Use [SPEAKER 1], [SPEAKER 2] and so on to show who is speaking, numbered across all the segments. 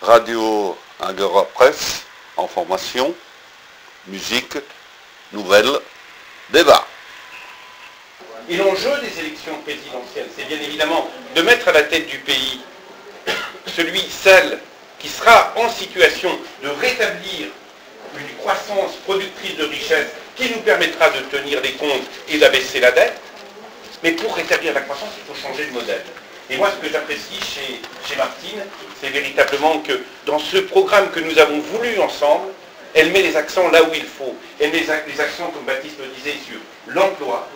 [SPEAKER 1] Radio Agora Presse, information, musique, nouvelles, débat.
[SPEAKER 2] Et l'enjeu des élections présidentielles, c'est bien évidemment de mettre à la tête du pays celle qui sera en situation de rétablir une croissance productrice de richesse qui nous permettra de tenir les comptes et d'abaisser la dette. Mais pour rétablir la croissance, il faut changer de modèle. Et moi, ce que j'apprécie chez Martine, c'est véritablement que dans ce programme que nous avons voulu ensemble, elle met les accents là où il faut. Elle met les accents, comme Baptiste le disait, sur l'emploi,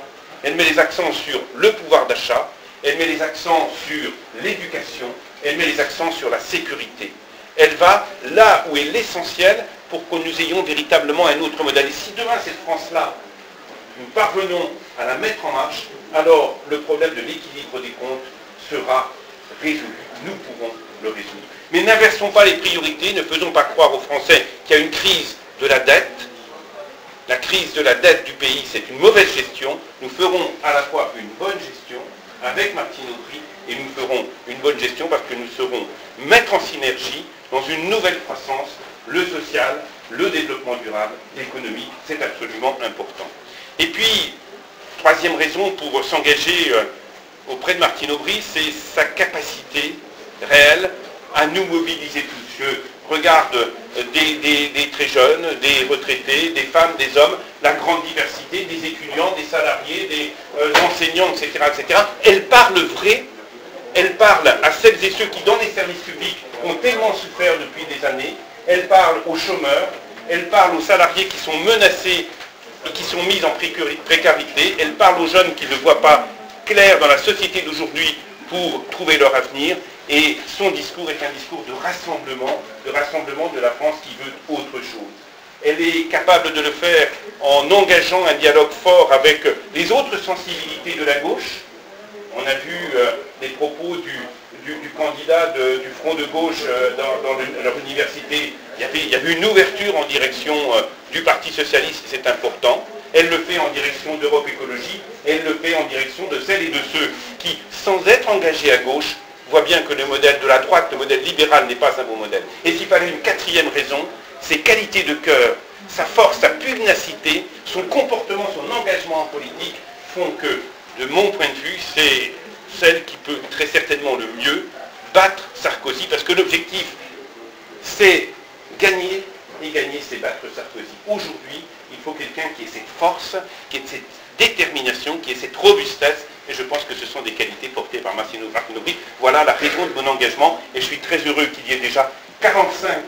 [SPEAKER 2] elle met les accents sur le pouvoir d'achat, elle met les accents sur l'éducation, elle met les accents sur la sécurité. Elle va là où est l'essentiel pour que nous ayons véritablement un autre modèle. Et si demain, cette France-là, nous parvenons à la mettre en marche, alors le problème de l'équilibre des comptes sera résolu. Nous pourrons le résoudre. Mais n'inversons pas les priorités, ne faisons pas croire aux Français qu'il y a une crise de la dette. La crise de la dette du pays, c'est une mauvaise gestion. Nous ferons à la fois une bonne gestion avec Martine Aubry et nous ferons une bonne gestion parce que nous saurons mettre en synergie dans une nouvelle croissance le social, le développement durable, l'économie. C'est absolument important. Et puis, troisième raison pour s'engager auprès de Martine Aubry, c'est sa capacité réelle à nous mobiliser tous. Je regarde des très jeunes, des retraités, des femmes, des hommes, la grande diversité, des étudiants, des salariés, des enseignants, etc., etc. Elle parle vrai, elle parle à celles et ceux qui, dans les services publics, ont tellement souffert depuis des années, elle parle aux chômeurs, elle parle aux salariés qui sont menacés et qui sont mis en précarité, elle parle aux jeunes qui ne voient pas clair dans la société d'aujourd'hui pour trouver leur avenir, et son discours est un discours de rassemblement de la France qui veut autre chose. Elle est capable de le faire en engageant un dialogue fort avec les autres sensibilités de la gauche. On a vu les propos du candidat du Front de gauche dans leur université. Il y avait une ouverture en direction du Parti socialiste, c'est important. Elle le fait en direction d'Europe Écologie, elle le fait en direction de celles et de ceux qui, sans être engagés à gauche, voient bien que le modèle de la droite, le modèle libéral n'est pas un bon modèle. Et s'il fallait une quatrième raison, ses qualités de cœur, sa force, sa pugnacité, son comportement, son engagement en politique font que, de mon point de vue, c'est celle qui peut très certainement le mieux battre Sarkozy, parce que l'objectif, c'est gagner, et gagner, c'est battre Sarkozy. Aujourd'hui, il faut quelqu'un qui ait cette force, qui ait cette détermination, qui ait cette robustesse, et je pense que ce sont des qualités portées par Martine Aubry. Voilà la raison de mon engagement, et je suis très heureux qu'il y ait déjà 45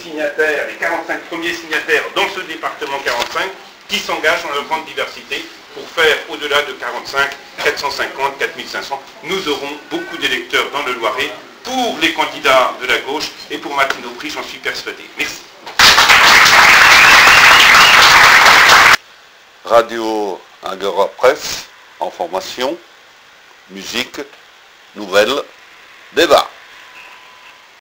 [SPEAKER 2] signataires, les 45 premiers signataires dans ce département 45, qui s'engagent dans la grande diversité pour faire au-delà de 45, 450, 4500. Nous aurons beaucoup d'électeurs dans le Loiret pour les candidats de la gauche, et pour Martine Aubry, j'en suis persuadé. Merci.
[SPEAKER 1] Radio Agora Presse, information, musique, nouvelles, débat.